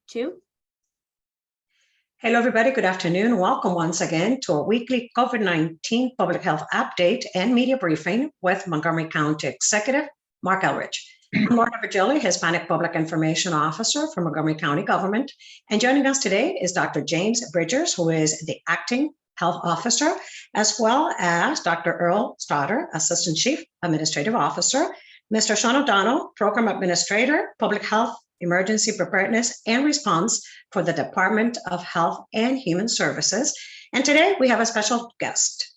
Two. Hello, everybody. Good afternoon. Welcome once again to a weekly COVID-19 public health update and media briefing with Montgomery County Executive Marc Elrich. I'm Marta Virgili, Hispanic Public Information Officer for Montgomery County Government. And joining us today is Dr. James Bridgers, who is the Acting Health Officer, as well as Dr. Earl Stoddard, Assistant Chief Administrative Officer, Mr. Sean O'Donnell, Program Administrator, Public Health, Emergency Preparedness and Response for the Department of Health and Human Services. And today we have a special guest,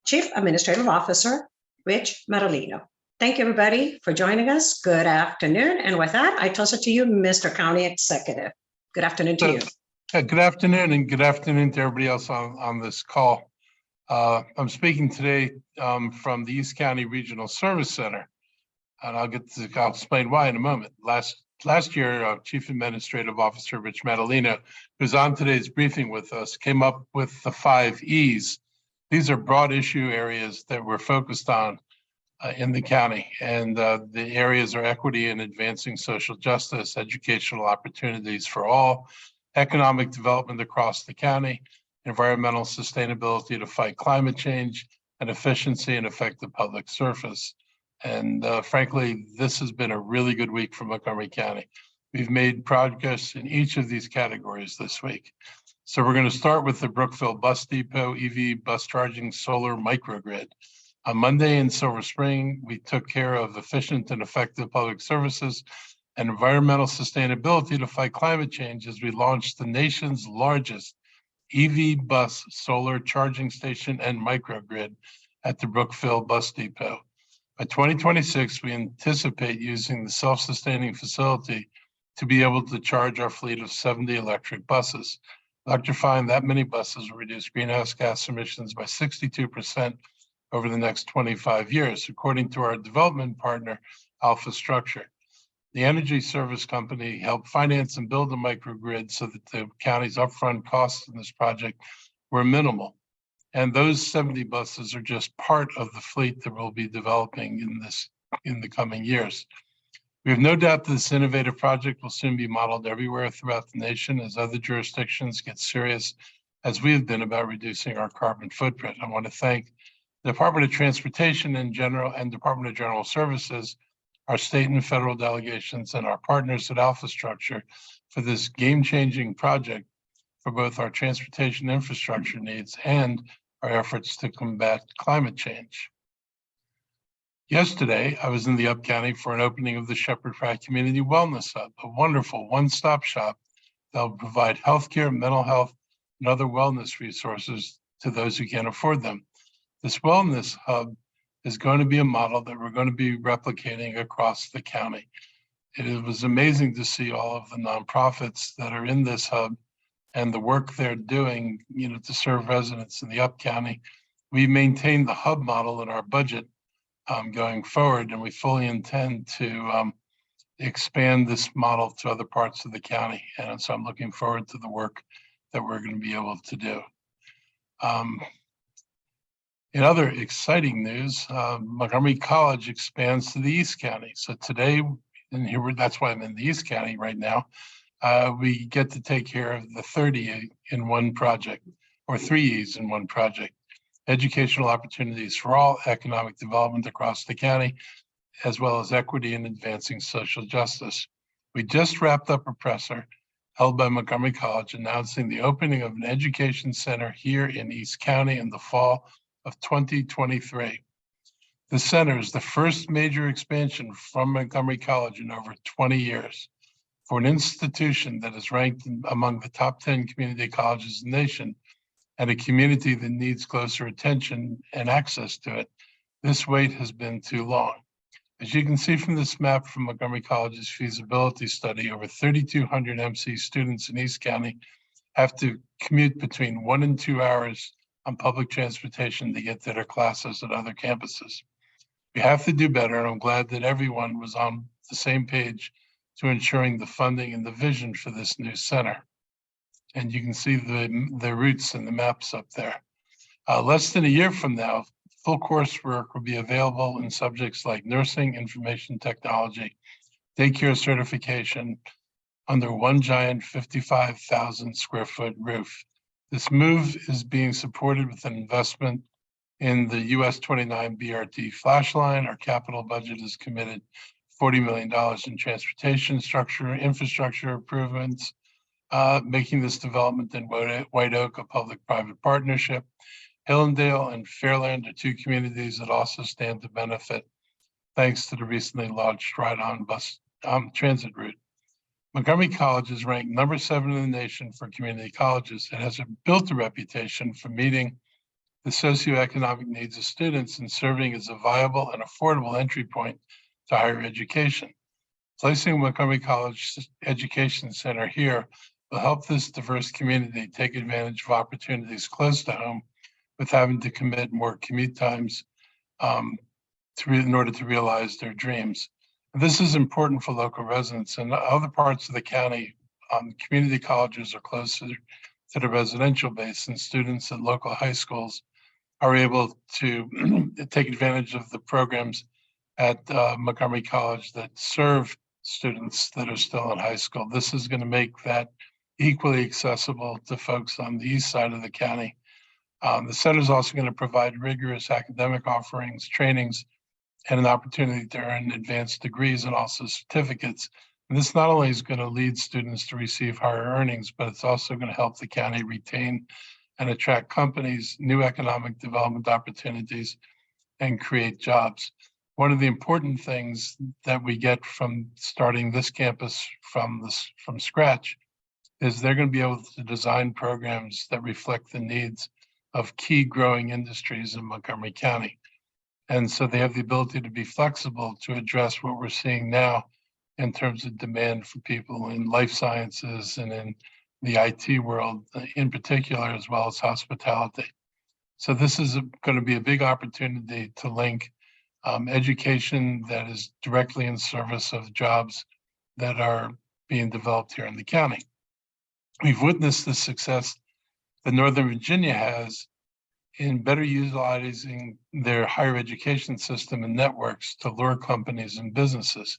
Chief Administrative Officer, Rich Marolino. Thank you, everybody, for joining us. Good afternoon. And with that, I toss it to you, Mr. County Executive. Good afternoon to you. Good afternoon, and good afternoon to everybody else on this call. I'm speaking today from the East County Regional Service Center, and I'll explain why in a moment. Last year, Chief Administrative Officer Rich Madalino, who's on today's briefing with us, came up with the 5 E's. These are broad issue areas that we're focused on in the county, and the areas are equity and advancing social justice, educational opportunities for all, economic development across the county, environmental sustainability to fight climate change, and efficiency and effective public service. And frankly, this has been a really good week for Montgomery County. We've made progress in each of these categories this week. So we're going to start with the Brookville Bus Depot EV bus charging solar microgrid. On Monday in Silver Spring, we took care of efficient and effective public services and environmental sustainability to fight climate change as we launched the nation's largest EV bus solar charging station and microgrid at the Brookville Bus Depot. By 2026, we anticipate using the self-sustaining facility to be able to charge our fleet of 70 electric buses. Electrifying that many buses will reduce greenhouse gas emissions by 62% over the next 25 years, according to our development partner, Alpha Structure. The energy service company helped finance and build a microgrid so that the county's upfront costs in this project were minimal. And those 70 buses are just part of the fleet that we'll be developing in the coming years. We have no doubt that this innovative project will soon be modeled everywhere throughout the nation as other jurisdictions get serious, as we have been, about reducing our carbon footprint. I want to thank the Department of Transportation and Department of General Services, our state and federal delegations, and our partners at Alpha Structure for this game-changing project for both our transportation infrastructure needs and our efforts to combat climate change. Yesterday, I was in the Up County for an opening of the Shepherd Pratt Community Wellness Hub, a wonderful one-stop shop that will provide healthcare, mental health, and other wellness resources to those who can't afford them. This wellness hub is going to be a model that we're going to be replicating across the county. It was amazing to see all of the nonprofits that are in this hub and the work they're doing, to serve residents in the Up County. We maintain the hub model in our budget going forward, and we fully intend to expand this model to other parts of the county. And so I'm looking forward to the work that we're going to be able to do. In other exciting news, Montgomery College expands to the East County. So today, that's why I'm in the East County right now, we get to take care of the 30 in one project, or 3 E's in one project. Educational opportunities for all, economic development across the county, as well as equity and advancing social justice. We just wrapped up a presser held by Montgomery College announcing the opening of an education center here in East County in the fall of 2023. The center is the first major expansion from Montgomery College in over 20 years. For an institution that is ranked among the top 10 community colleges in the nation and a community that needs closer attention and access to it, this wait has been too long. As you can see from this map from Montgomery College's feasibility study, over 3,200 MC students in East County have to commute between 1 and 2 hours on public transportation to get to their classes at other campuses. We have to do better, and I'm glad that everyone was on the same page to ensuring the funding and the vision for this new center. And you can see the routes and the maps up there. Less than a year from now, full coursework will be available in subjects like nursing, information technology, daycare certification, under one giant 55,000 square foot roof. This move is being supported with an investment in the US 29 BRT flash line. Our capital budget is committed $40 million in transportation infrastructure improvements, making this development in White Oak a public-private partnership. Hillendale and Fairland are two communities that also stand to benefit thanks to the recently launched ride-on bus transit route. Montgomery College is ranked number 7 in the nation for community colleges. It has built a reputation for meeting the socioeconomic needs of students and serving as a viable and affordable entry point to higher education. Placing Montgomery College Education Center here will help this diverse community take advantage of opportunities close to home with having to commit more commute times in order to realize their dreams. This is important for local residents. In other parts of the county, community colleges are closer to the residential base, and students at local high schools are able to take advantage of the programs at Montgomery College that serve students that are still in high school. This is going to make that equally accessible to folks on the east side of the county. The center is also going to provide rigorous academic offerings, trainings, and an opportunity to earn advanced degrees and also certificates. And this not only is going to lead students to receive higher earnings, but it's also going to help the county retain and attract companies, new economic development opportunities, and create jobs. One of the important things that we get from starting this campus from scratch is they're going to be able to design programs that reflect the needs of key growing industries in Montgomery County. And so they have the ability to be flexible to address what we're seeing now in terms of demand for people in life sciences and in the IT world in particular, as well as hospitality. So this is going to be a big opportunity to link education that is directly in service of jobs that are being developed here in the county. We've witnessed the success that Northern Virginia has in better utilizing their higher education system and networks to lure companies and businesses.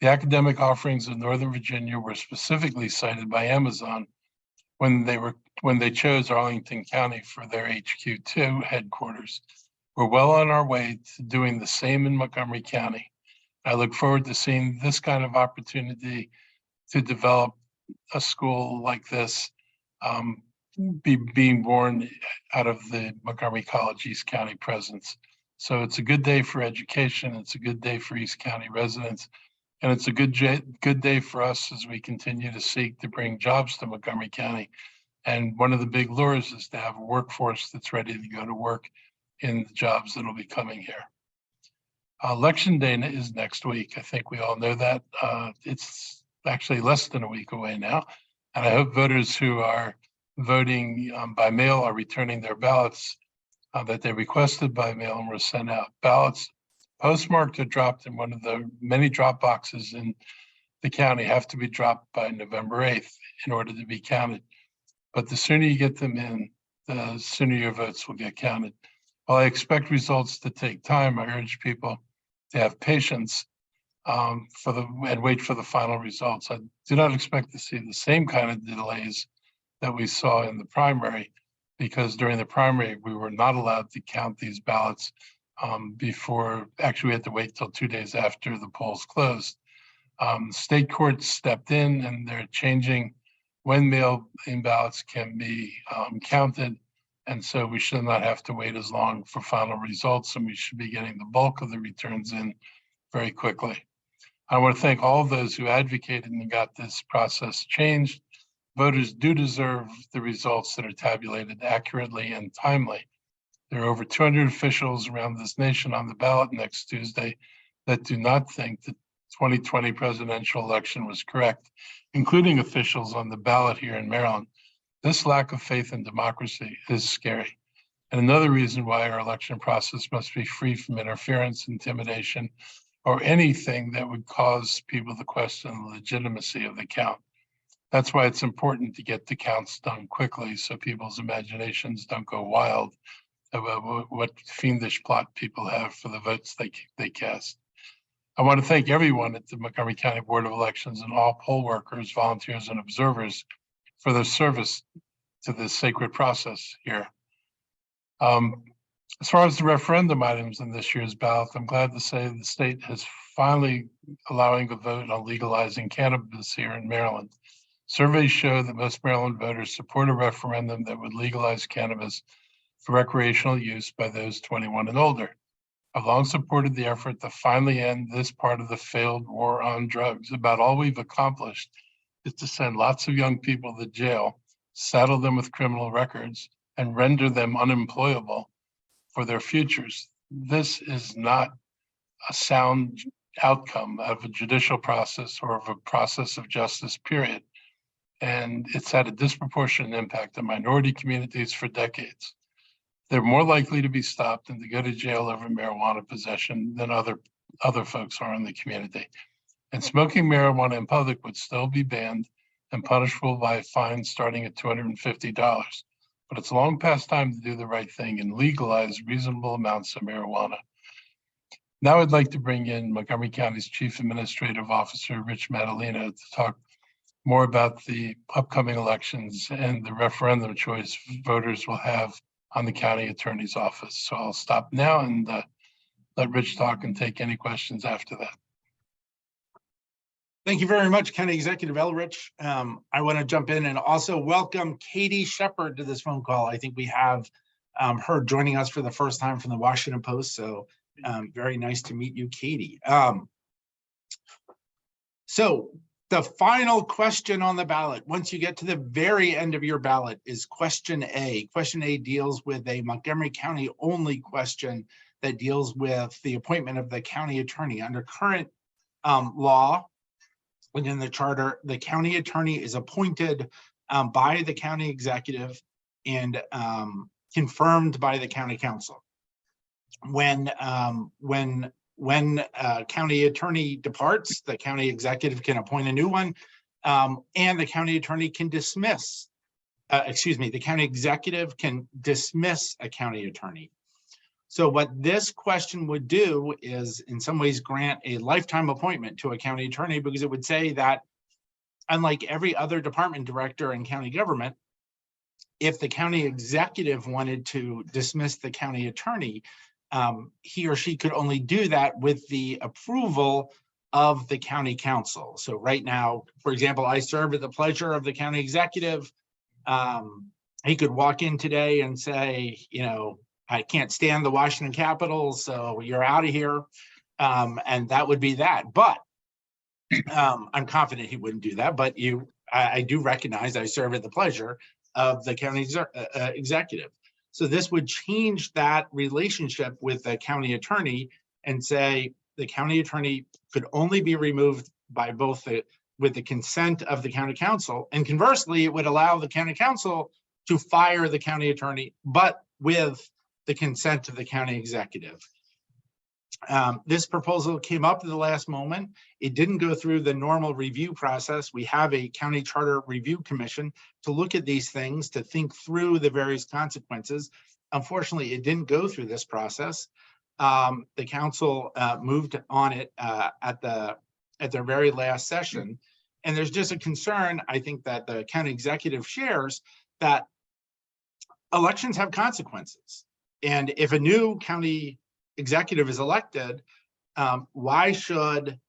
The academic offerings of Northern Virginia were specifically cited by Amazon when they chose Arlington County for their HQ2 headquarters. We're well on our way to doing the same in Montgomery County. I look forward to seeing this kind of opportunity to develop a school like this being born out of the Montgomery College East County presence. So it's a good day for education. It's a good day for East County residents. And it's a good day for us as we continue to seek to bring jobs to Montgomery County. And one of the big lures is to have a workforce that's ready to go to work in the jobs that will be coming here. Election day is next week. I think we all know that. It's actually less than a week away now. And I hope voters who are voting by mail are returning their ballots that they requested by mail and were sent out. Ballots postmarked or dropped in one of the many drop boxes in the county have to be dropped by November 8th in order to be counted. But the sooner you get them in, the sooner your votes will get counted. While I expect results to take time, I urge people to have patience and wait for the final results. I do not expect to see the same kind of delays that we saw in the primary, because during the primary, we were not allowed to count these ballots actually we had to wait till 2 days after the polls closed. State courts stepped in and they're changing when mail-in ballots can be counted. And so we should not have to wait as long for final results, and we should be getting the bulk of the returns in very quickly. I want to thank all of those who advocated and got this process changed. Voters do deserve the results that are tabulated accurately and timely. There are over 200 officials around this nation on the ballot next Tuesday that do not think the 2020 presidential election was correct, including officials on the ballot here in Maryland. This lack of faith in democracy is scary. And another reason why our election process must be free from interference, intimidation, or anything that would cause people to question the legitimacy of the count. That's why it's important to get the counts done quickly so people's imaginations don't go wild about what fiendish plot people have for the votes they cast. I want to thank everyone at the Montgomery County Board of Elections and all poll workers, volunteers, and observers for their service to this sacred process here. As far as the referendum items in this year's ballot, I'm glad to say the state is finally allowing a vote on legalizing cannabis here in Maryland. Surveys show that most Maryland voters support a referendum that would legalize cannabis for recreational use by those 21 and older. I've long supported the effort to finally end this part of the failed war on drugs. About all we've accomplished is to send lots of young people to jail, saddle them with criminal records, and render them unemployable for their futures. This is not a sound outcome of a judicial process or of a process of justice, period. And it's had a disproportionate impact on minority communities for decades. They're more likely to be stopped and to go to jail over marijuana possession than other folks are in the community. And smoking marijuana in public would still be banned and punishable by a fine starting at $250. But it's long past time to do the right thing and legalize reasonable amounts of marijuana. Now I'd like to bring in Montgomery County's Chief Administrative Officer, Rich Madalena, to talk more about the upcoming elections and the referendum choice voters will have on the county attorney's office. So I'll stop now and let Rich talk and take any questions after that. Thank you very much, County Executive Elrich. I want to jump in and also welcome Katie Shepard to this phone call. I think we have her joining us for the first time from the Washington Post. So very nice to meet you, Katie. So the final question on the ballot, once you get to the very end of your ballot, is question A. Question A deals with a Montgomery County only question that deals with the appointment of the county attorney. Under current law, within the charter, the county attorney is appointed by the county executive and confirmed by the county council. When county attorney departs, the county executive can appoint a new one, and the county attorney can dismiss, the county executive can dismiss a county attorney. So what this question would do is in some ways grant a lifetime appointment to a county attorney, because it would say that unlike every other department director in county government, if the county executive wanted to dismiss the county attorney, he or she could only do that with the approval of the county council. So right now, for example, I serve at the pleasure of the county executive. He could walk in today and say, you know, I can't stand the Washington Capitals, so you're out of here. And that would be that. But I'm confident he wouldn't do that. But I do recognize I serve at the pleasure of the county executive. So this would change that relationship with the county attorney and say the county attorney could only be removed by with the consent of the county council. And conversely, it would allow the county council to fire the county attorney, but with the consent of the county executive. This proposal came up at the last moment. It didn't go through the normal review process. We have a county charter review commission to look at these things, to think through the various consequences. Unfortunately, it didn't go through this process. The council moved on it at their very last session. And there's just a concern, I think, that the county executive shares, that elections have consequences. And if a new county executive is elected, why should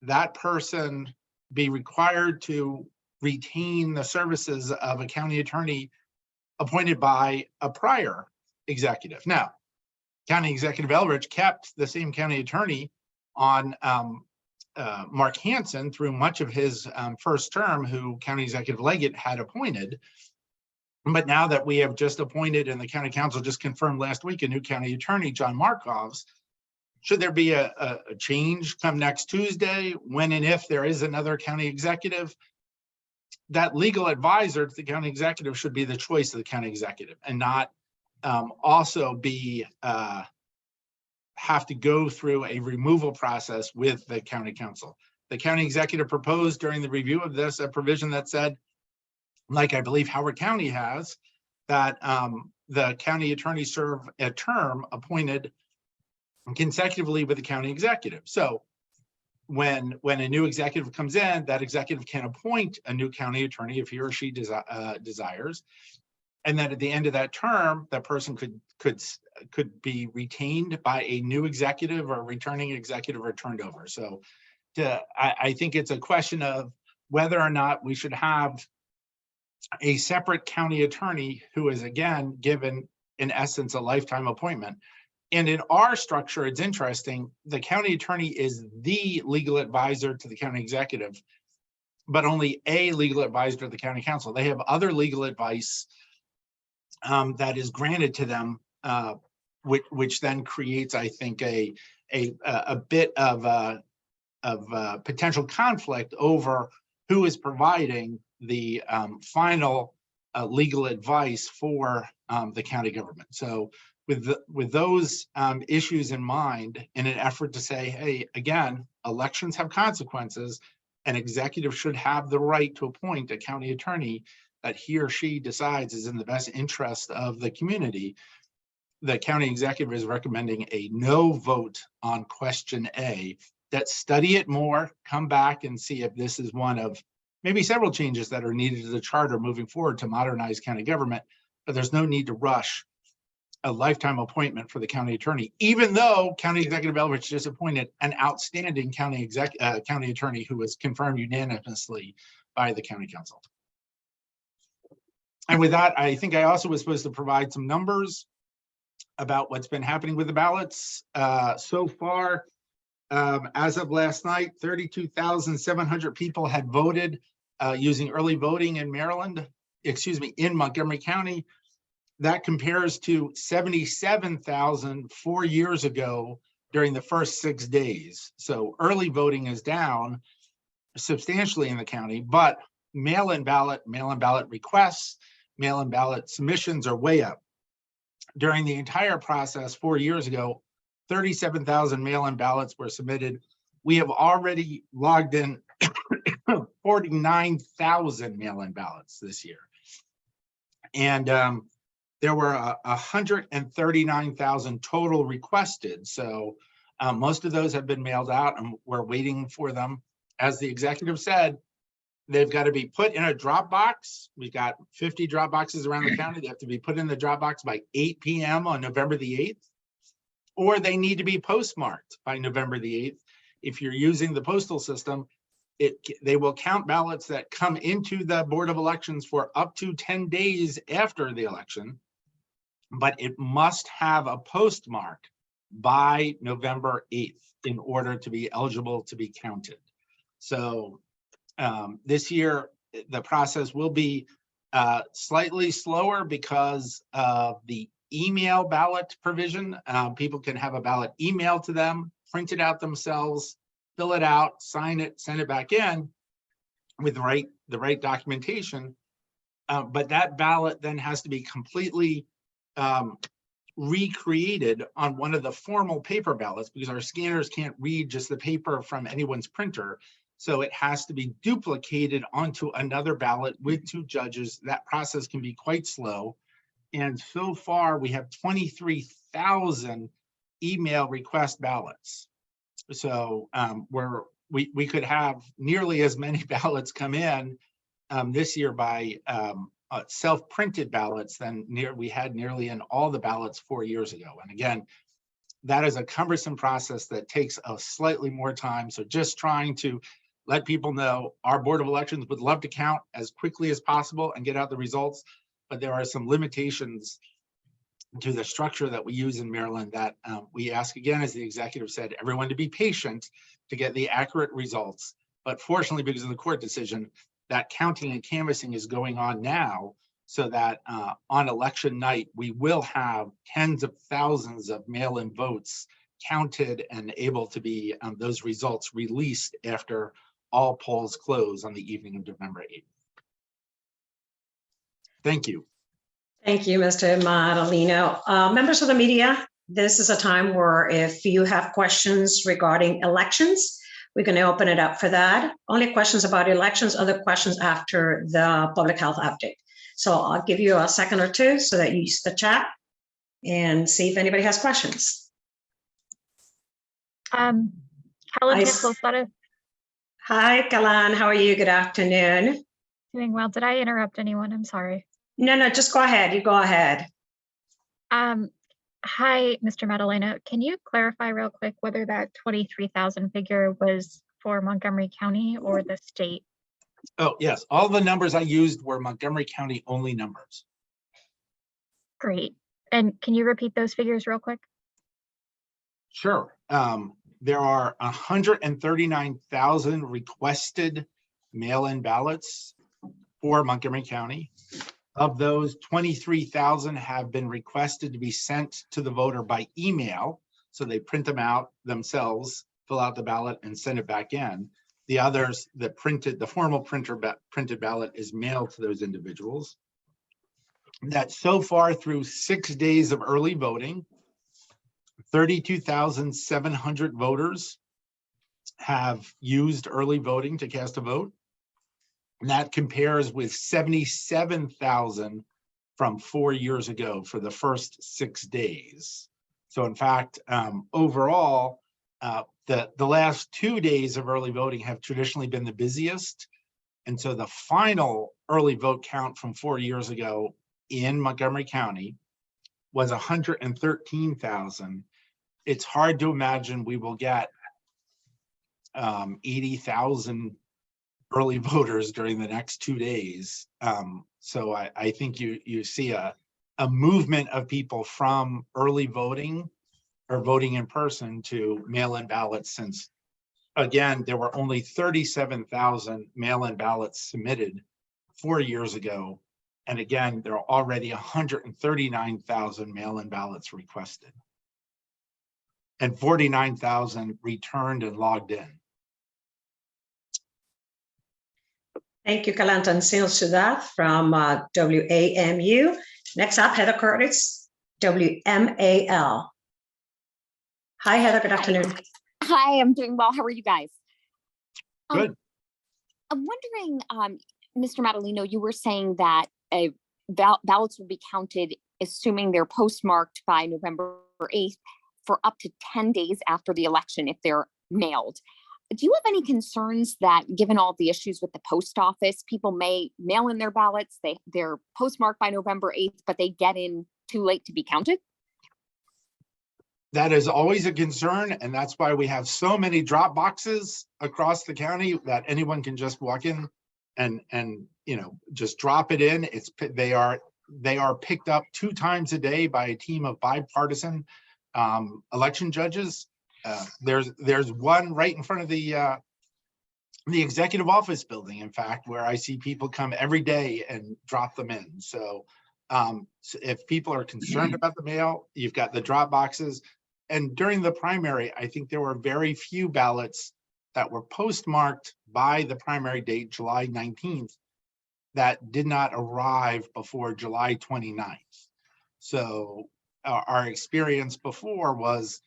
that person be required to retain the services of a county attorney appointed by a prior executive? Now, County Executive Elrich kept the same county attorney on Mark Hansen through much of his first term, who County Executive Leggett had appointed. But now that we have just appointed, and the county council just confirmed last week, a new county attorney, John Markovs, should there be a change come next Tuesday, when and if there is another county executive, that legal advisor to the county executive should be the choice of the county executive, and not also be have to go through a removal process with the county council. The county executive proposed during the review of this a provision that said, like I believe Howard County has, that the county attorney serve a term appointed consecutively with the county executive. So when a new executive comes in, that executive can appoint a new county attorney if he or she desires. And then at the end of that term, that person could be retained by a new executive or returning executive or turned over. So I think it's a question of whether or not we should have a separate county attorney who is, again, given in essence a lifetime appointment. And in our structure, it's interesting, the county attorney is the legal advisor to the county executive, but only a legal advisor to the county council. They have other legal advice that is granted to them, which then creates, I think, a bit of potential conflict over who is providing the final legal advice for the county government. So with those issues in mind, in an effort to say, hey, again, elections have consequences, an executive should have the right to appoint a county attorney that he or she decides is in the best interest of the community. The county executive is recommending a no vote on question A, that study it more, come back and see if this is one of maybe several changes that are needed to the charter moving forward to modernize county government, but there's no need to rush a lifetime appointment for the county attorney, even though County Executive Elrich just appointed an outstanding county attorney who was confirmed unanimously by the county council. And with that, I think I also was supposed to provide some numbers about what's been happening with the ballots. So far, as of last night, 32,700 people had voted using early voting in in Montgomery County. That compares to 77,000 4 years ago during the first 6 days. So early voting is down substantially in the county, but mail-in ballot requests, mail-in ballot submissions are way up. During the entire process 4 years ago, 37,000 mail-in ballots were submitted. We have already logged in 49,000 mail-in ballots this year. And there were 139,000 total requested. So most of those have been mailed out and we're waiting for them. As the executive said, they've got to be put in a drop box. We've got 50 drop boxes around the county. They have to be put in the drop box by 8 p.m. on November the 8th, or they need to be postmarked by November the 8th. If you're using the postal system, they will count ballots that come into the Board of Elections for up to 10 days after the election, but it must have a postmark by November 8th in order to be eligible to be counted. So this year, the process will be slightly slower because of the email ballot provision. People can have a ballot emailed to them, print it out themselves, fill it out, sign it, send it back in with the right documentation. But that ballot then has to be completely recreated on one of the formal paper ballots because our scanners can't read just the paper from anyone's printer. So it has to be duplicated onto another ballot with 2 judges. That process can be quite slow. And so far, we have 23,000 email request ballots. So we could have nearly as many ballots come in this year by self-printed ballots than we had nearly in all the ballots 4 years ago. And again, that is a cumbersome process that takes a slightly more time. So just trying to let people know our Board of Elections would love to count as quickly as possible and get out the results, but there are some limitations to the structure that we use in Maryland that we ask, again, as the executive said, everyone to be patient to get the accurate results. But fortunately, because of the court decision, that counting and canvassing is going on now, so that on election night, we will have tens of thousands of mail-in votes counted and able to be those results released after all polls close on the evening of November 8th. Thank you. Thank you, Mr. Martellino. Members of the media, this is a time where if you have questions regarding elections, we're going to open it up for that. Only questions about elections, other questions after the public health update. So I'll give you a second or two so that you use the chat and see if anybody has questions. Carla Campos, Hi, Kalan. How are you? Good afternoon. Doing well. Did I interrupt anyone? I'm sorry. No, just go ahead. You go ahead. Hi, Mr. Madalena. Can you clarify real quick whether that 23,000 figure was for Montgomery County or the state? Oh, yes, all the numbers I used were Montgomery County only numbers. Great. And can you repeat those figures real quick? Sure. There are 139,000 requested mail-in ballots for Montgomery County. Of those, 23,000 have been requested to be sent to the voter by email. So they print them out themselves, fill out the ballot and send it back in. The others, the formal printed ballot is mailed to those individuals. That so far through 6 days of early voting, 32,700 voters have used early voting to cast a vote. And that compares with 77,000 from 4 years ago for the first 6 days. So in fact, overall, the last 2 days of early voting have traditionally been the busiest. And so the final early vote count from 4 years ago in Montgomery County was 113,000. It's hard to imagine we will get 80,000 early voters during the next 2 days. So I think you see a movement of people from early voting or voting in person to mail-in ballots, since again, there were only 37,000 mail-in ballots submitted 4 years ago. And again, there are already 139,000 mail-in ballots requested and 49,000 returned and logged in. Thank you, Kalantan Sudath from WAMU. Next up, Heather Curtis, WMAL. Hi, Heather. Good afternoon. Hi, I'm doing well. How are you guys? Good. I'm wondering, Mr. Madaleno, you were saying that ballots will be counted, assuming they're postmarked by November 8th, for up to 10 days after the election if they're mailed. Do you have any concerns that, given all the issues with the post office, people may mail in their ballots, they're postmarked by November 8th, but they get in too late to be counted? That is always a concern, and that's why we have so many drop boxes across the county that anyone can just walk in and just drop it in. They are picked up 2 times a day by a team of bipartisan election judges. There's one right in front of the executive office building, in fact, where I see people come every day and drop them in. So if people are concerned about the mail, you've got the drop boxes. And during the primary, I think there were very few ballots that were postmarked by the primary date, July 19th, that did not arrive before July 29th. So our experience before was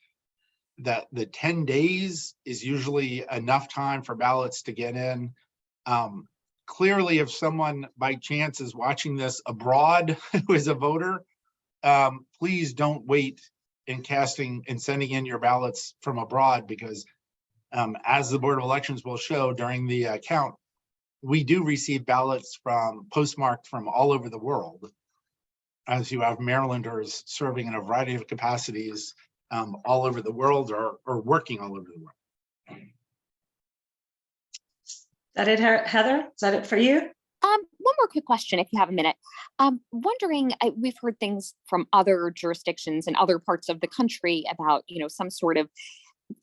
that the 10 days is usually enough time for ballots to get in. Clearly, if someone by chance is watching this abroad who is a voter, please don't wait in casting and sending in your ballots from abroad, because as the Board of Elections will show during the count, we do receive ballots postmarked from all over the world, as you have Marylanders serving in a variety of capacities all over the world or working all over the world. Is that it, Heather? Is that it for you? One more quick question, if you have a minute. Wondering, we've heard things from other jurisdictions and other parts of the country about, some sort of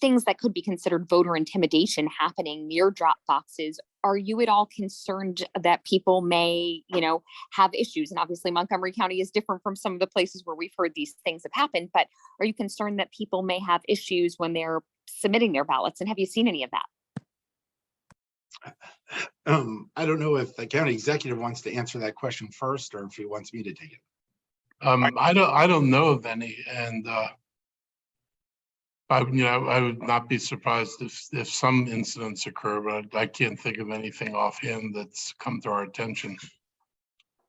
things that could be considered voter intimidation happening near drop boxes. Are you at all concerned that people may, have issues? And obviously Montgomery County is different from some of the places where we've heard these things have happened, but are you concerned that people may have issues when they're submitting their ballots? And have you seen any of that? I don't know if the county executive wants to answer that question first, or if he wants me to take it. I don't know of any, and I would not be surprised if some incidents occur, but I can't think of anything offhand that's come to our attention.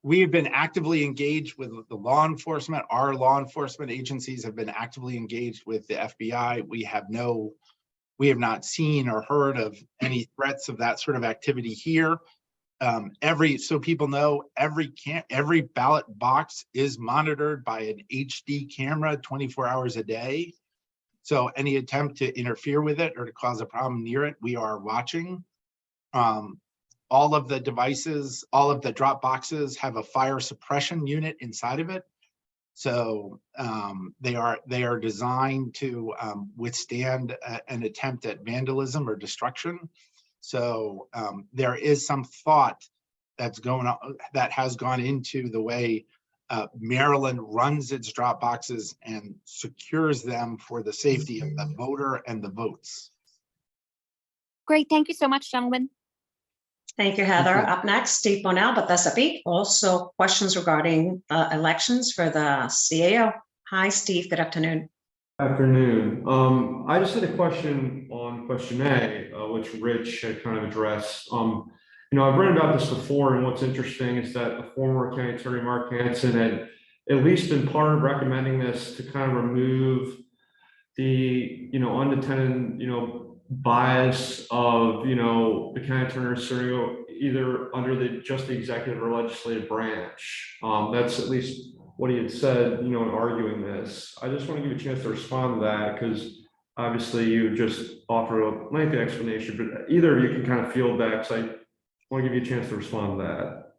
We have been actively engaged with the law enforcement. Our law enforcement agencies have been actively engaged with the FBI. We have no We have not seen or heard of any threats of that sort of activity here. So people know, every ballot box is monitored by an HD camera 24 hours a day. So any attempt to interfere with it or to cause a problem near it, we are watching. All of the devices, all of the drop boxes have a fire suppression unit inside of it. So they are designed to withstand an attempt at vandalism or destruction. So there is some thought that's going on, that has gone into the way Maryland runs its drop boxes and secures them for the safety of the voter and the votes. Great. Thank you so much, gentlemen. Thank you, Heather. you. Up next, Steve Bonnell, but that's a beat. Also questions regarding elections for the CAO. Hi, Steve. Good afternoon. Afternoon. I just had a question on question A, which Rich had kind of addressed. I've read about this before, and what's interesting is that the former County Attorney Mark Hansen had at least been part of recommending this to kind of remove the, unintended, bias of, the county attorney serving either under just the executive or legislative branch. That's at least what he had said, in arguing this. I just want to give you a chance to respond to that, because obviously you just offered a lengthy explanation, but either of you can kind of field that, because I want to give you a chance to respond to that.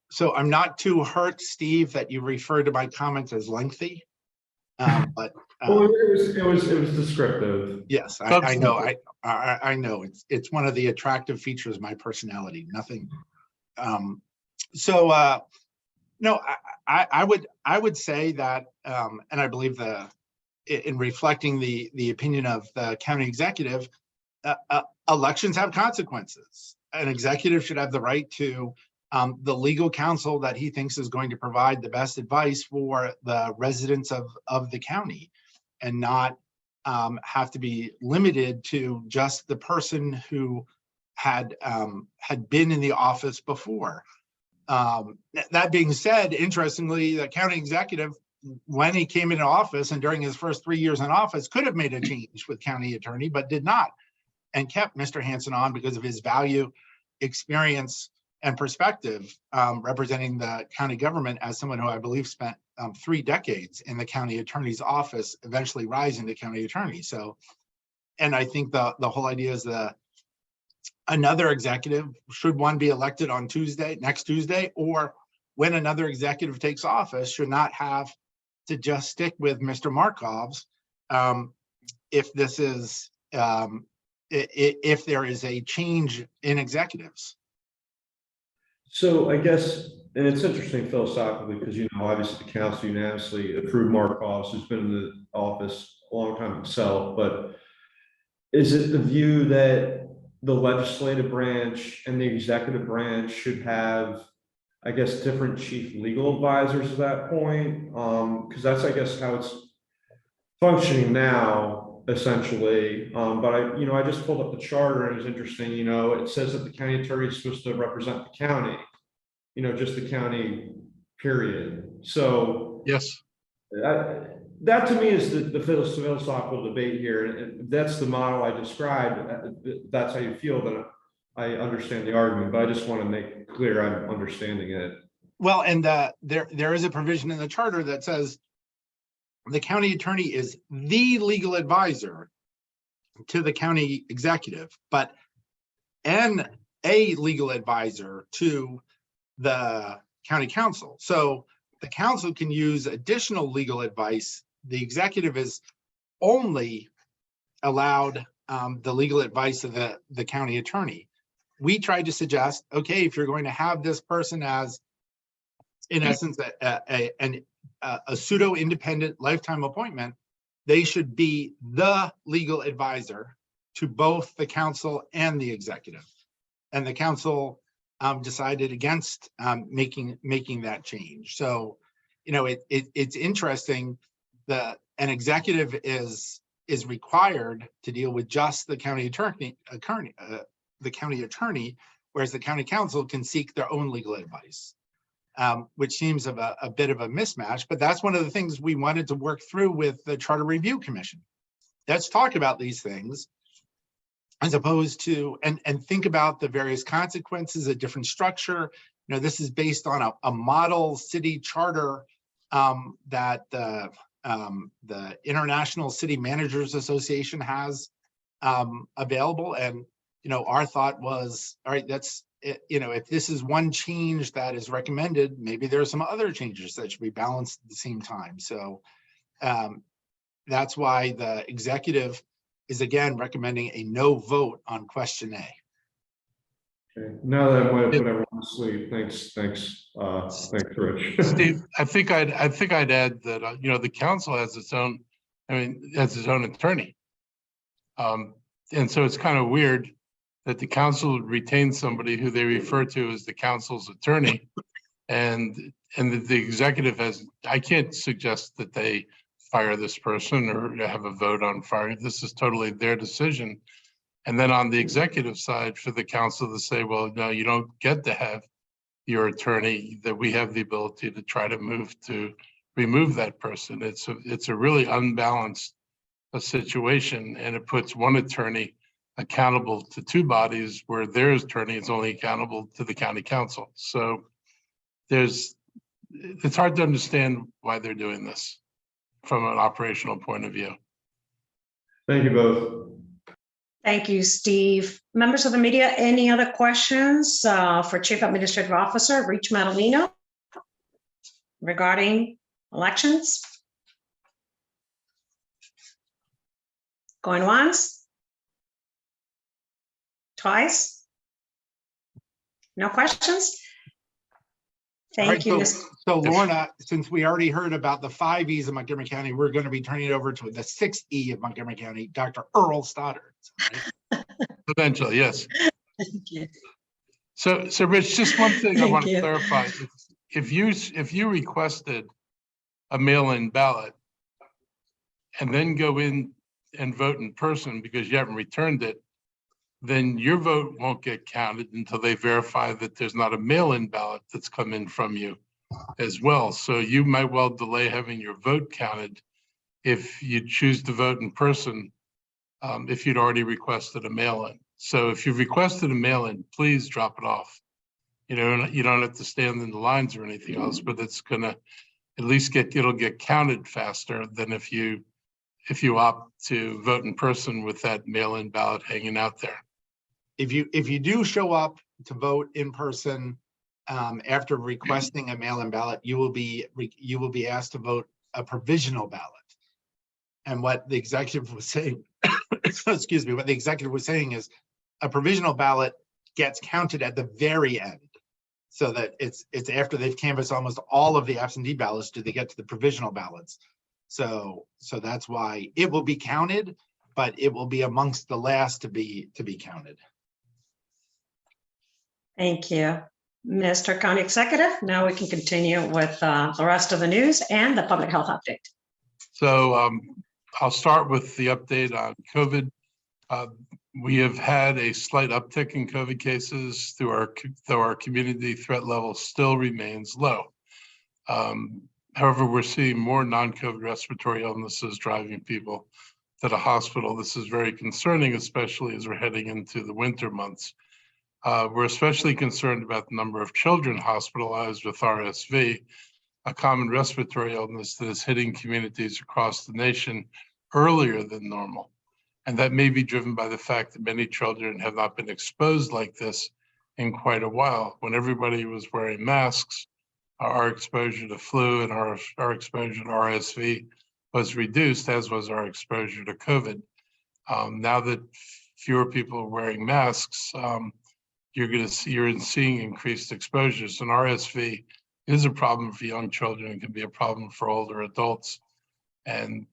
So I'm not too hurt, Steve, that you referred to my comments as lengthy. But well, it was descriptive. yes, I know. I know it's one of the attractive features of my personality. Nothing. No, I would say that, and I believe in reflecting the opinion of the county executive, elections have consequences. An executive should have the right to the legal counsel that he thinks is going to provide the best advice for the residents of the county, and not have to be limited to just the person who had been in the office before. That being said, interestingly, the county executive, when he came into office and during his first 3 years in office, could have made a change with county attorney, but did not, and kept Mr. Hansen on because of his value, experience, and perspective, representing the county government as someone who I believe spent 3 decades in the county attorney's office, eventually rising to county attorney. So, and I think the whole idea is another executive, should one be elected on next Tuesday, or when another executive takes office, should not have to just stick with Mr. Markov's if this is if there is a change in executives. So I guess, and it's interesting philosophically, because, obviously the council unanimously approved Markov, who's been in the office a long time himself, but is it the view that the legislative branch and the executive branch should have, I guess, different chief legal advisors at that point? Because that's, I guess, how it's functioning now, essentially. But I just pulled up the charter, and it was interesting. It says that the county attorney is supposed to represent the county, just the county, period. So Yes. that to me is the philosophical debate here, and that's the model I described. That's how you feel, then I understand the argument, but I just want to make clear I'm understanding it. Well, and there is a provision in the charter that says the county attorney is the legal advisor to the county executive, but a legal advisor to the county council. So the council can use additional legal advice. The executive is only allowed the legal advice of the county attorney. We tried to suggest, okay, if you're going to have this person as, in essence, a pseudo-independent lifetime appointment, they should be the legal advisor to both the council and the executive. And the council decided against making that change. So, it's interesting that an executive is required to deal with just the county attorney, whereas the county council can seek their own legal advice, which seems of a bit of a mismatch. But that's one of the things we wanted to work through with the Charter Review Commission. let's talk about these things as opposed to, and think about the various consequences, a different structure. You know, this is based on a model city charter that the International City Managers Association has available. And, you know, our thought was, all right, that's, you know, if this is one change that is recommended, maybe there are some other changes that should be balanced at the same time. So that's why the executive is again recommending a no vote on question A. Okay. Now that I might have put everyone to sleep, thanks, Rich. Steve, I think I'd add that, you know, the council has its own, has its own attorney. And so it's kind of weird that the council retains somebody who they refer to as the council's attorney, and that the executive has, I can't suggest that they fire this person or have a vote on firing. This is totally their decision. And then on the executive side, for the council to say, well, no, you don't get to have your attorney, that we have the ability to try to remove that person. It's a really unbalanced situation, and it puts one attorney accountable to two bodies where their attorney is only accountable to the county council. So it's hard to understand why they're doing this from an operational point of view. Thank you both. Thank you, Steve. Members of the media, any other questions for Chief Administrative Officer Rich Madaleno regarding elections? Going once? Twice? No questions? All right, Thank you. so Lorna, since we already heard about the 5 E's of Montgomery County, we're going to be turning it over to the 6th E of Montgomery County, Dr. Earl Stoddard. Right? Eventually, yes. Thank you. So Rich, just one thing I Thank want to you. clarify. If you requested a mail-in ballot and then go in and vote in person because you haven't returned it, then your vote won't get counted until they verify that there's not a mail-in ballot that's come in from you as well. So you might well delay having your vote counted if you choose to vote in person, if you'd already requested a mail-in. So if you've requested a mail-in, please drop it off. You know, you don't have to stand in the lines or anything else, but it's gonna at least it'll get counted faster than if you opt to vote in person with that mail-in ballot hanging out there. If you do show up to vote in person after requesting a mail-in ballot, you will be asked to vote a provisional ballot. And what the executive was saying, excuse me, what the executive was saying is a provisional ballot gets counted at the very end, so that it's after they've canvassed almost all of the absentee ballots do they get to the provisional ballots. So that's why it will be counted, but it will be amongst the last to be counted. Thank you, Mr. County Executive. Now we can continue with the rest of the news and the public health update. So I'll start with the update on COVID. We have had a slight uptick in COVID cases though our community threat level still remains low. However, we're seeing more non-COVID respiratory illnesses driving people to the hospital. This is very concerning, especially as we're heading into the winter months. We're especially concerned about the number of children hospitalized with RSV, a common respiratory illness that is hitting communities across the nation earlier than normal. And that may be driven by the fact that many children have not been exposed like this in quite a while. When everybody was wearing masks, our exposure to flu and our exposure to RSV was reduced, as was our exposure to COVID. Now that fewer people are wearing masks, you're seeing increased exposures, and RSV is a problem for young children and can be a problem for older adults. And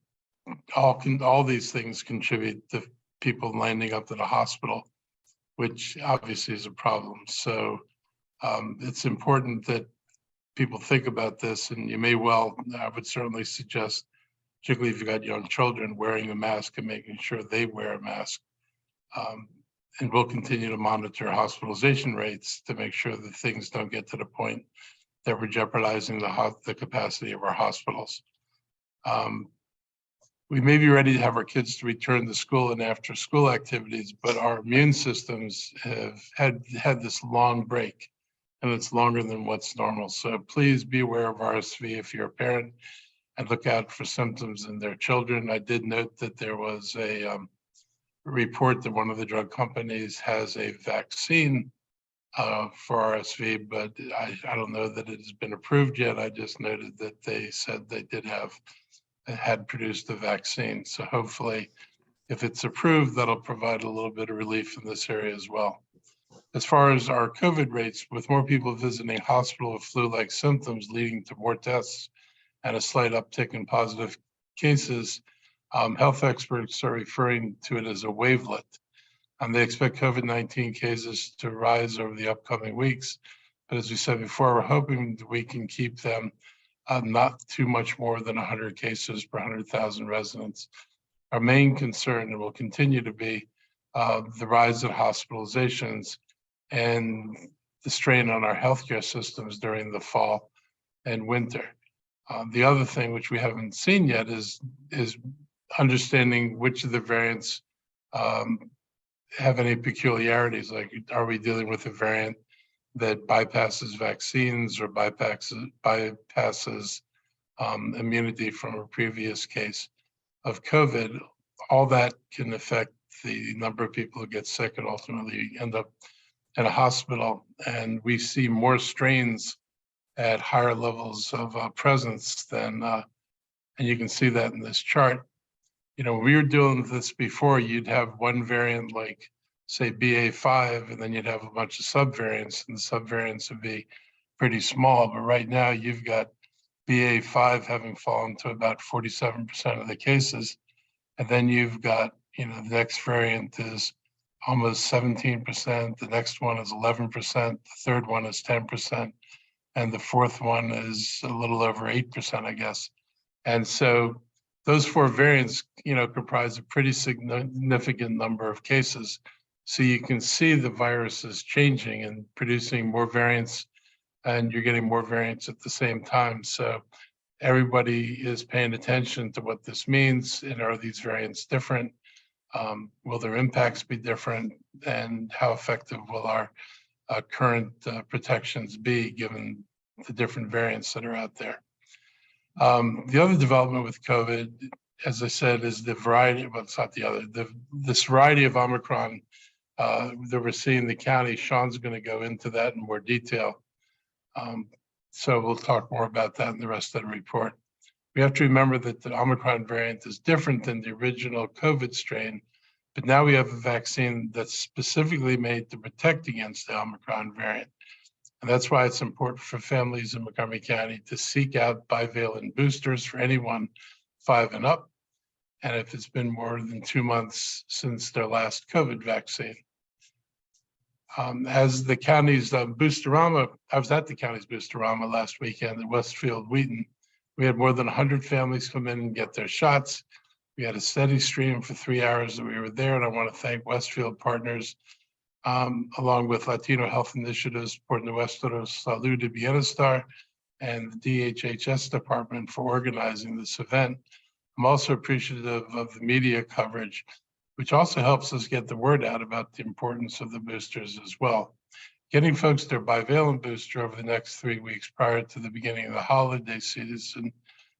all these things contribute to people landing up at a hospital, which obviously is a problem. So it's important that people think about this, and you may well, I would certainly suggest, particularly if you've got young children, wearing a mask and making sure they wear a mask. And we'll continue to monitor hospitalization rates to make sure that things don't get to the point that we're jeopardizing the capacity of our hospitals. we may be ready to have our kids to return to school and after school activities, but our immune systems have had this long break, and it's longer than what's normal. So please be aware of RSV if you're a parent, and look out for symptoms in their children. I did note that there was a report that one of the drug companies has a vaccine for RSV, but I don't know that it has been approved yet. I just noted that they said they had produced a vaccine. So hopefully, if it's approved, that'll provide a little bit of relief in this area as well. As far as our COVID rates, with more people visiting hospital with flu-like symptoms leading to more tests and a slight uptick in positive cases, health experts are referring to it as a wavelet. They expect COVID-19 cases to rise over the upcoming weeks. But as we said before, we're hoping that we can keep them not too much more than 100 cases per 100,000 residents. Our main concern, and will continue to be, the rise of hospitalizations and the strain on our healthcare systems during the fall and winter. The other thing which we haven't seen yet is understanding which of the variants have any peculiarities. Like, are we dealing with a variant that bypasses vaccines or bypasses immunity from a previous case of COVID? All that can affect the number of people who get sick and ultimately end up in a hospital. And we see more strains at higher levels of presence than, and you can see that in this chart. You know, we were dealing with this before. You'd have one variant like, say, BA5, and then you'd have a bunch of subvariants, and the subvariants would be pretty small. But right now, you've got BA5 having fallen to about 47% of the cases. And then you've got, you know, the next variant is almost 17%. The next one is 11%. The third one is 10%. And the fourth one is a little over 8%, I guess. And so those four variants, you know, comprise a pretty significant number of cases. So you can see the virus is changing and producing more variants, and you're getting more variants at the same time. So everybody is paying attention to what this means, and are these variants different? Will their impacts be different? And how effective will our current protections be given the different variants that are out there? The other development with COVID, as I said, is the variety, well, it's not the other, this variety of Omicron that we're seeing in the county. Sean's going to go into that in more detail. So we'll talk more about that in the rest of the report. We have to remember that the Omicron variant is different than the original COVID strain, but now we have a vaccine that's specifically made to protect against the Omicron variant. And that's why it's important for families in Montgomery County to seek out bivalent boosters for anyone 5 and up, and if it's been more than 2 months since their last COVID vaccine. As the county's Boosterama, I was at the county's Boosterama last weekend at Westfield Wheaton. We had more than 100 families come in and get their shots. We had a steady stream for 3 hours that we were there, and I want to thank Westfield Partners, along with Latino Health Initiatives, Por Nuestra Salud y Bienestar, and the DHHS department for organizing this event. I'm also appreciative of the media coverage, which also helps us get the word out about the importance of the boosters as well. Getting folks their bivalent booster over the next 3 weeks prior to the beginning of the holiday season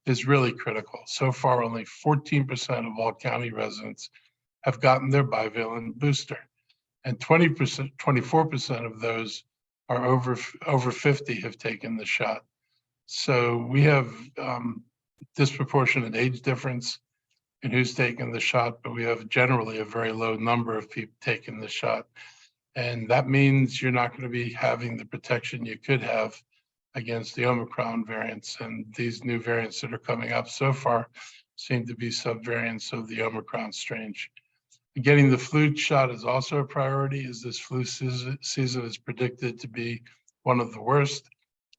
is really critical. So far, only 14% of all county residents have gotten their bivalent booster, and 24% of those are over 50 have taken the shot. So we have disproportionate age difference in who's taken the shot, but we have generally a very low number of people taking the shot. And that means you're not going to be having the protection you could have against the Omicron variants. And these new variants that are coming up so far seem to be subvariants of the Omicron strain. Getting the flu shot is also a priority, as this flu season is predicted to be one of the worst.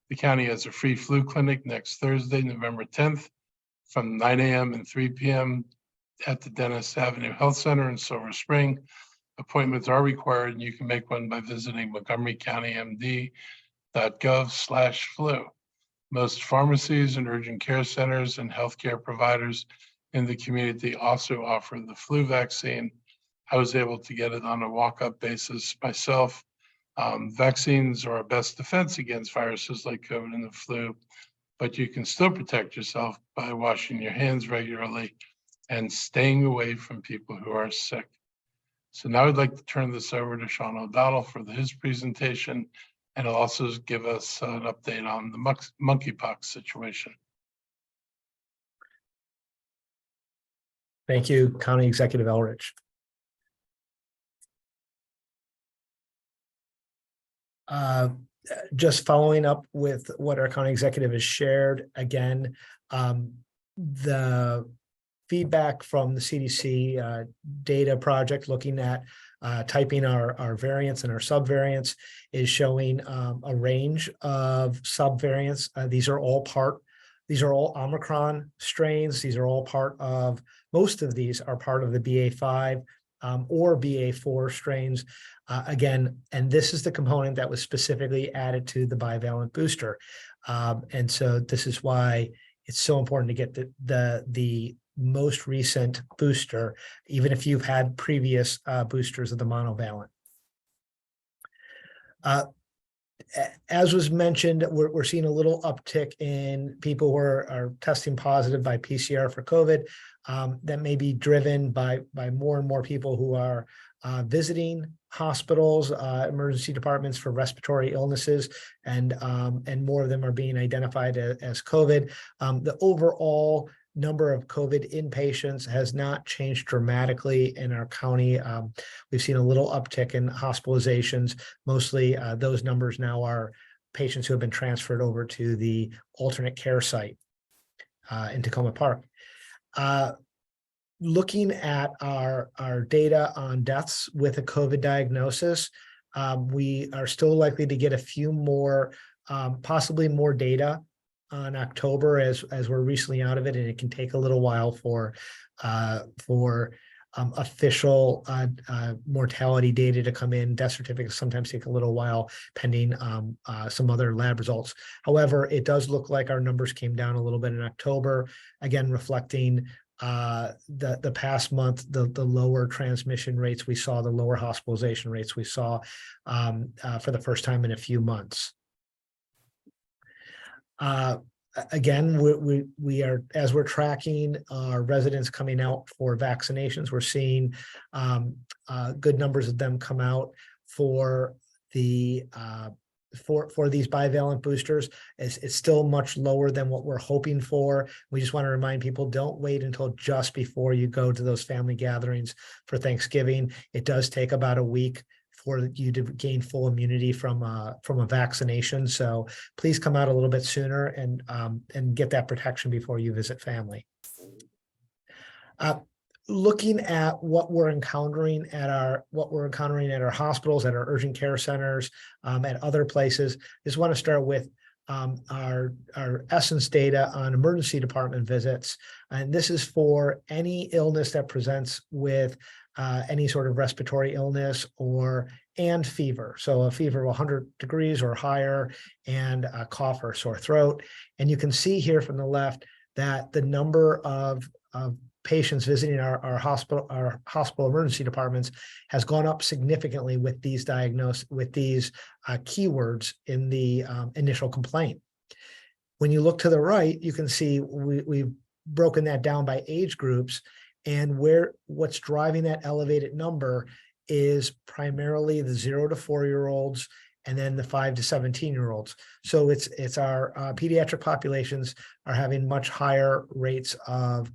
The county has a free flu clinic next Thursday, November 10th, from 9 a.m. and 3 p.m. at the Dennis Avenue Health Center in Silver Spring. Appointments are required, and you can make one by visiting montgomerycountymd.gov/flu. Most pharmacies and urgent care centers and healthcare providers in the community also offer the flu vaccine. I was able to get it on a walk-up basis myself. Vaccines are our best defense against viruses like COVID and the flu, but you can still protect yourself by washing your hands regularly and staying away from people who are sick. So now I'd like to turn this over to Sean O'Donnell for his presentation, and he'll also give us an update on the monkeypox situation. Thank you, County Executive Elrich. Just following up with what our county executive has shared, again, the feedback from the CDC data project looking at typing our variants and our subvariants is showing a range of subvariants. These are all Omicron strains. These are all most of these are part of the BA.5 or BA.4 strains. Again, and this is the component that was specifically added to the bivalent booster. And so this is why it's so important to get the most recent booster, even if you've had previous boosters of the monovalent. As was mentioned, we're seeing a little uptick in people who are testing positive by PCR for COVID. That may be driven by more and more people who are visiting hospitals, emergency departments for respiratory illnesses, and more of them are being identified as COVID. The overall number of COVID inpatients has not changed dramatically in our county. We've seen a little uptick in hospitalizations. Mostly those numbers now are patients who have been transferred over to the alternate care site in Tacoma Park. Looking at our data on deaths with a COVID diagnosis, we are still likely to get a few more, possibly more data on October as we're recently out of it, and it can take a little while for official mortality data to come in. Death certificates sometimes take a little while pending some other lab results. However, it does look like our numbers came down a little bit in October, again reflecting the past month, the lower transmission rates we saw, the lower hospitalization rates we saw for the first time in a few months. Again, we are, as we're tracking our residents coming out for vaccinations, we're seeing good numbers of them come out for the for these bivalent boosters. It's still much lower than what we're hoping for. We just want to remind people, don't wait until just before you go to those family gatherings for Thanksgiving. It does take about a week for you to gain full immunity from a vaccination. So please come out a little bit sooner and get that protection before you visit family. Looking at what we're encountering at our hospitals, at our urgent care centers, at other places, just want to start with our essence data on emergency department visits. And this is for any illness that presents with any sort of respiratory illness and fever. So a fever of 100 degrees or higher, and a cough or sore throat. And you can see here from the left that the number of patients visiting our hospital emergency departments has gone up significantly with these keywords in the initial complaint. When you look to the right, you can see we've broken that down by age groups, and what's driving that elevated number is primarily the 0 to 4-year-olds and then the 5 to 17-year-olds. So it's our pediatric populations are having much higher rates of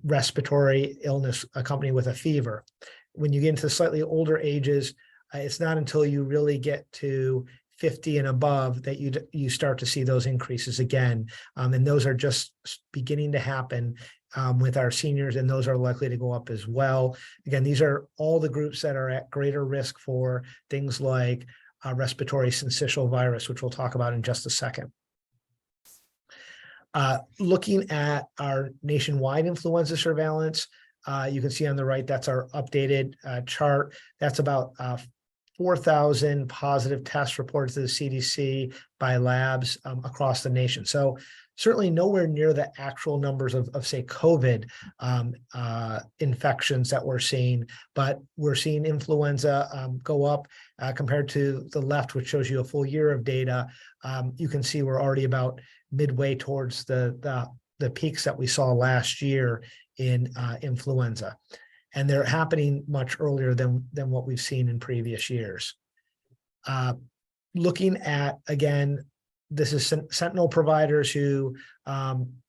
respiratory illness accompanied with a fever. When you get into slightly older ages, it's not until you really get to 50 and above that you start to see those increases again. And those are just beginning to happen with our seniors, and those are likely to go up as well. Again, these are all the groups that are at greater risk for things like respiratory syncytial virus, which we'll talk about in just a second. Looking at our nationwide influenza surveillance, you can see on the right, that's our updated chart. That's about 4,000 positive tests reported to the CDC by labs across the nation. So certainly nowhere near the actual numbers of say, COVID infections that we're seeing, but we're seeing influenza go up compared to the left, which shows you a full year of data. You can see we're already about midway towards the peaks that we saw last year in influenza. And they're happening much earlier than what we've seen in previous years. Looking at, again, this is sentinel providers who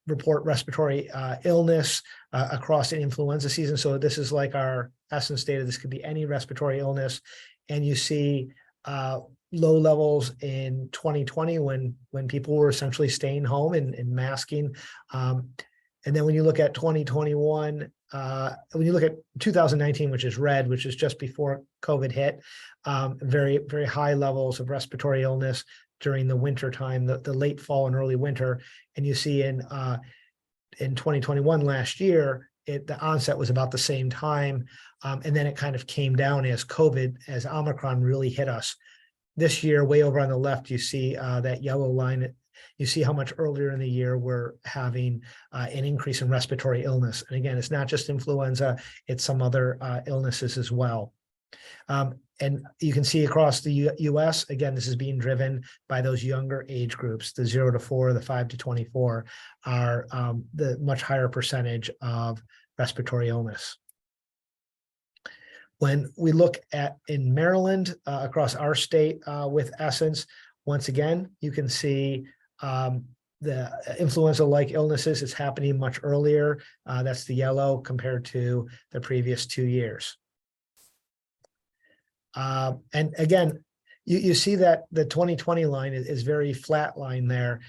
report respiratory illness across the influenza season. So this is like our essence data. This could be any respiratory illness. And you see low levels in 2020 when people were essentially staying home and masking. And then when you look at 2021, when you look at 2019, which is red, which is just before COVID hit, very, very high levels of respiratory illness during the winter time, the late fall and early winter. And you see in 2021 last year, the onset was about the same time. And then it kind of came down as Omicron really hit us. This year, way over on the left, you see that yellow line. You see how much earlier in the year we're having an increase in respiratory illness. And again, it's not just influenza, it's some other illnesses as well. And you can see across the US, again, this is being driven by those younger age groups, the 0 to 4, the 5 to 24 are the much higher percentage of respiratory illness. When we look at in Maryland, across our state with Essence, once again, you can see the influenza-like illnesses is happening much earlier. That's the yellow compared to the previous 2 years. And again, you see that the 2020 line is very flat line there.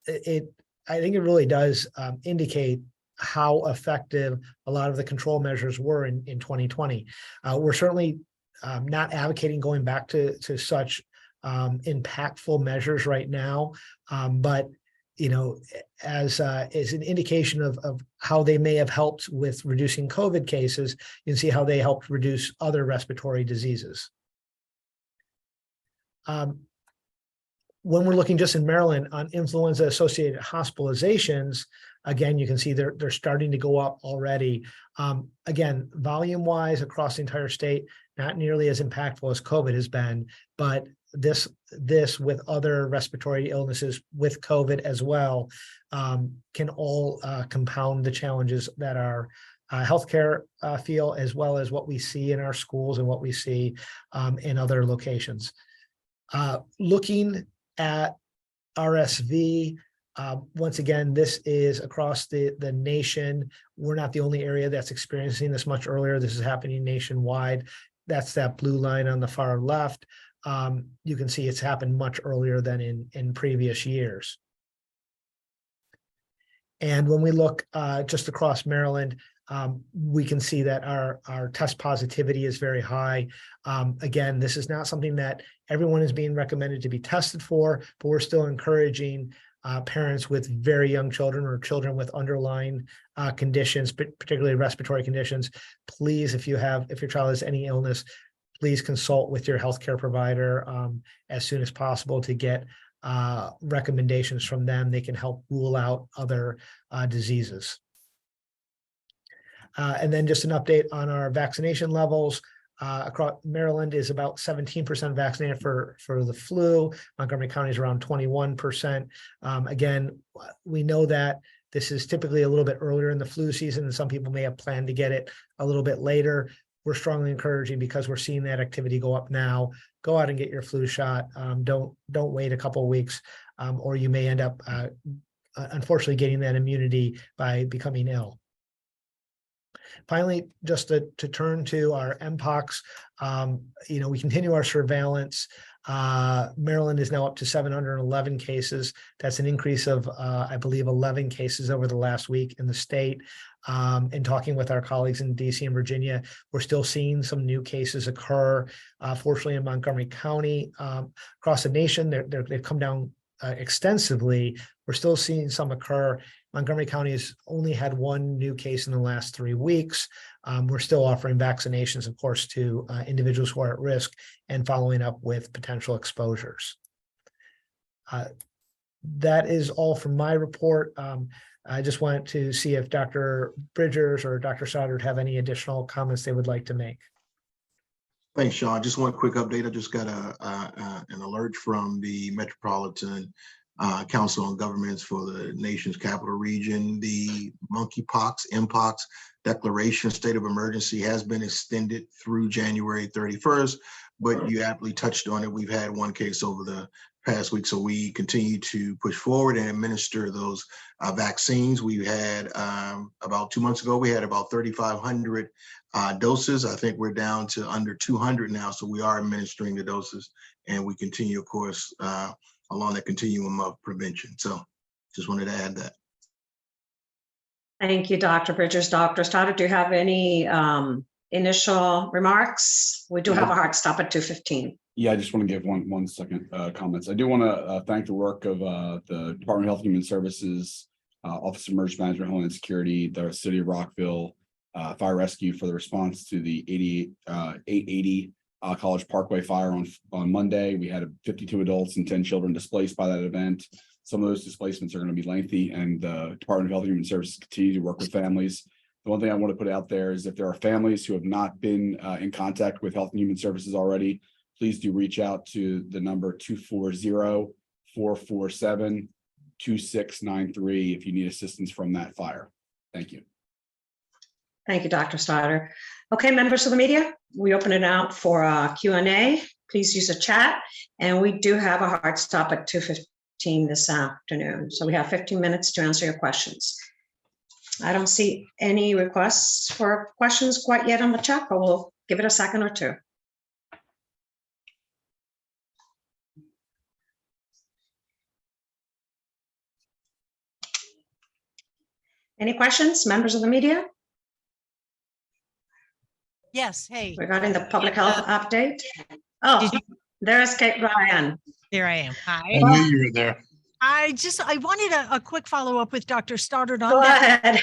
I think it really does indicate how effective a lot of the control measures were in 2020. We're certainly not advocating going back to such impactful measures right now, but you know, as an indication of how they may have helped with reducing COVID cases, you can see how they helped reduce other respiratory diseases. When we're looking just in Maryland on influenza-associated hospitalizations, again, you can see they're starting to go up already. Again, volume-wise across the entire state, not nearly as impactful as COVID has been, but this with other respiratory illnesses with COVID as well can all compound the challenges that our healthcare feel, as well as what we see in our schools and what we see in other locations. Looking at RSV, once again, this is across the nation. We're not the only area that's experiencing this much earlier. This is happening nationwide. That's that blue line on the far left. You can see it's happened much earlier than in previous years. And when we look just across Maryland, we can see that our test positivity is very high. Again, this is not something that everyone is being recommended to be tested for, but we're still encouraging parents with very young children or children with underlying conditions, particularly respiratory conditions. Please, if your child has any illness, please consult with your healthcare provider as soon as possible to get recommendations from them. They can help rule out other diseases. And then just an update on our vaccination levels. Across Maryland is about 17% vaccinated for the flu. Montgomery County is around 21%. Again, we know that this is typically a little bit earlier in the flu season, and some people may have planned to get it a little bit later. We're strongly encouraging, because we're seeing that activity go up now. Go out and get your flu shot. Don't wait a couple of weeks, or you may end up, unfortunately, getting that immunity by becoming ill. Finally, just to turn to our MPOX, we continue our surveillance. Maryland is now up to 711 cases. That's an increase of, I believe, 11 cases over the last week in the state. And talking with our colleagues in DC and Virginia, we're still seeing some new cases occur. Fortunately, in Montgomery County, across the nation, they've come down extensively, we're still seeing some occur. Montgomery County has only had one new case in the last 3 weeks. We're still offering vaccinations, of course, to individuals who are at risk and following up with potential exposures. That is all from my report. I just wanted to see if Dr. Bridgers or Dr. Stoddard have any additional comments they would like to make. Thanks, Sean. Just one quick update. I just got an alert from the Metropolitan Council on Governments for the nation's capital region. The monkeypox, mpox declaration state of emergency has been extended through January 31st, but you aptly touched on it. We've had one case over the past week, so we continue to push forward and administer those vaccines. We had about 2 months ago, we had about 3,500 doses. I think we're down to under 200 now, so we are administering the doses, and we continue, of course, along the continuum of prevention. So just wanted to add that. Thank you, Dr. Bridgers. Dr. Stoddard, do you have any initial remarks? We do have a hard stop at 2:15. Yeah, I just want to give one second comments. I do want to thank the work of the Department of Health and Human Services, Office of Emergency Management, Homeland Security, the City of Rockville, Fire Rescue for the response to the 880 College Parkway fire on Monday. We had 52 adults and 10 children displaced by that event. Some of those displacements are going to be lengthy, and the Department of Health and Human Services continue to work with families. The one thing I want to put out there is if there are families who have not been in contact with Health and Human Services already, please do reach out to the number 240-447-2693 if you need assistance from that fire. Thank you. Thank you, Dr. Stoddard. Okay, members of the media, we open it out for Q&A. Please use the chat. And we do have a hard stop at 2:15 this afternoon. So we have 15 minutes to answer your questions. I don't see any requests for questions quite yet on the chat, but we'll give it a second or two. Any questions, members of the media? Yes, hey. Regarding the public health update? Oh, there's Kate Ryan. There I am. I Hi. knew you were there. I wanted a quick follow-up with Dr. Stoddard on Go that ahead.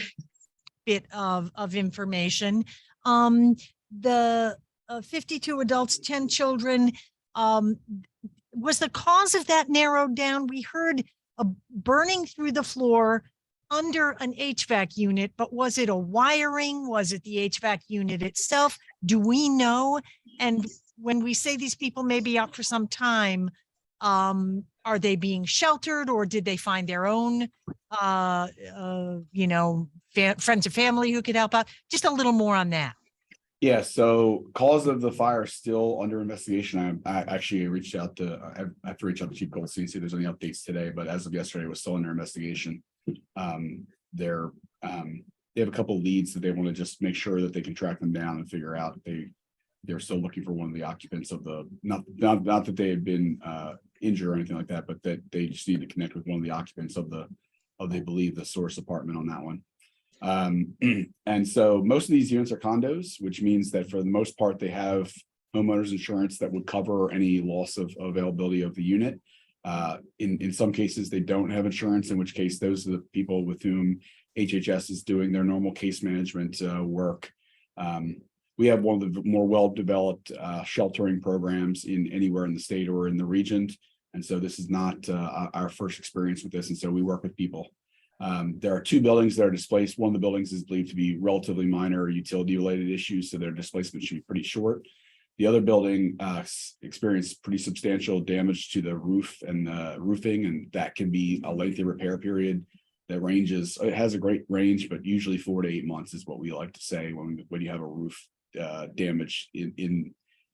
bit of information. The 52 adults, 10 children, was the cause of that narrowed down? We heard a burning through the floor under an HVAC unit, but was it a wiring? Was it the HVAC unit itself? Do we know? And when we say these people may be out for some time, are they being sheltered, or did they find their own, friends or family who could help out? Just a little more on that. Yeah, so cause of the fire is still under investigation. I actually reached out to, I have to reach out to Chief Goldstein, see if there's any updates today, but as of yesterday, it was still under investigation. They have a couple of leads that they want to just make sure that they can track them down and figure out. They're still looking for one of the occupants of the, not that they had been injured or anything like that, but that they just need to connect with one of the occupants of they believe the source apartment on that one. And so most of these units are condos, which means that for the most part, they have homeowners insurance that would cover any loss of availability of the unit. In some cases, they don't have insurance, in which case those are the people with whom HHS is doing their normal case management work. We have one of the more well-developed sheltering programs in anywhere in the state or in the region. And so this is not our first experience with this. And so we work with people. There are 2 buildings that are displaced. One of the buildings is believed to be relatively minor utility-related issues, so their displacement should be pretty short. The other building experienced pretty substantial damage to the roof and the roofing, and that can be a lengthy repair period that ranges. It has a great range, but usually 4 to 8 months is what we like to say when you have a roof damage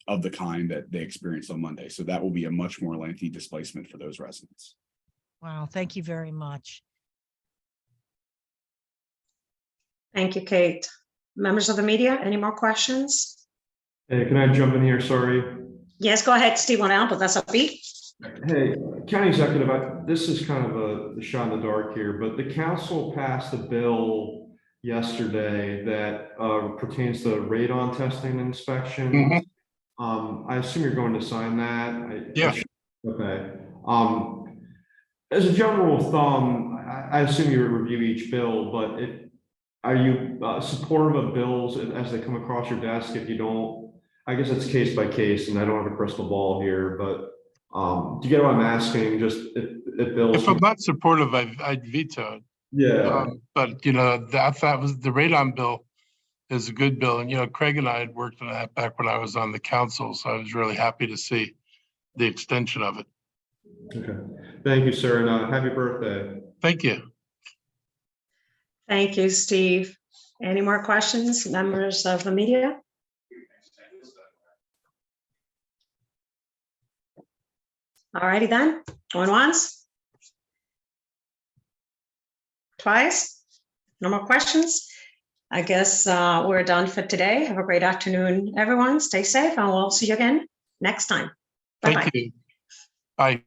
of the kind that they experienced on Monday. So that will be a much more lengthy displacement for those residents. Wow, thank you very much. Thank you, Kate. Members of the media, any more questions? Hey, can I jump in here? Sorry. Yes, go ahead, Steve Wannell, but that's a beat. Hey, County Executive, this is kind of a shot in the dark here, but the council passed a bill yesterday that pertains to radon testing and inspection. I assume you're going to sign that. Yeah. Okay. As a general rule of thumb, I assume you review each bill, but are you supportive of bills as they come across your desk? If you don't, I guess it's case by case, and I don't have a crystal ball here, but do you get what I'm asking? Just if bills. If I'm not supportive, I'd veto it. Yeah. But you know, that was the radon bill is a good bill. And, you know, Craig and I had worked on that back when I was on the council. So I was really happy to see the extension of it. Okay. Thank you, sir. And happy birthday. Thank you. Thank you, Steve. Any more questions, members of the media? All righty then, going once? Twice? No more questions? I guess we're done for today. Have a great afternoon, everyone. Stay safe, and we'll see you again next time. Bye-bye. Thank you. Bye.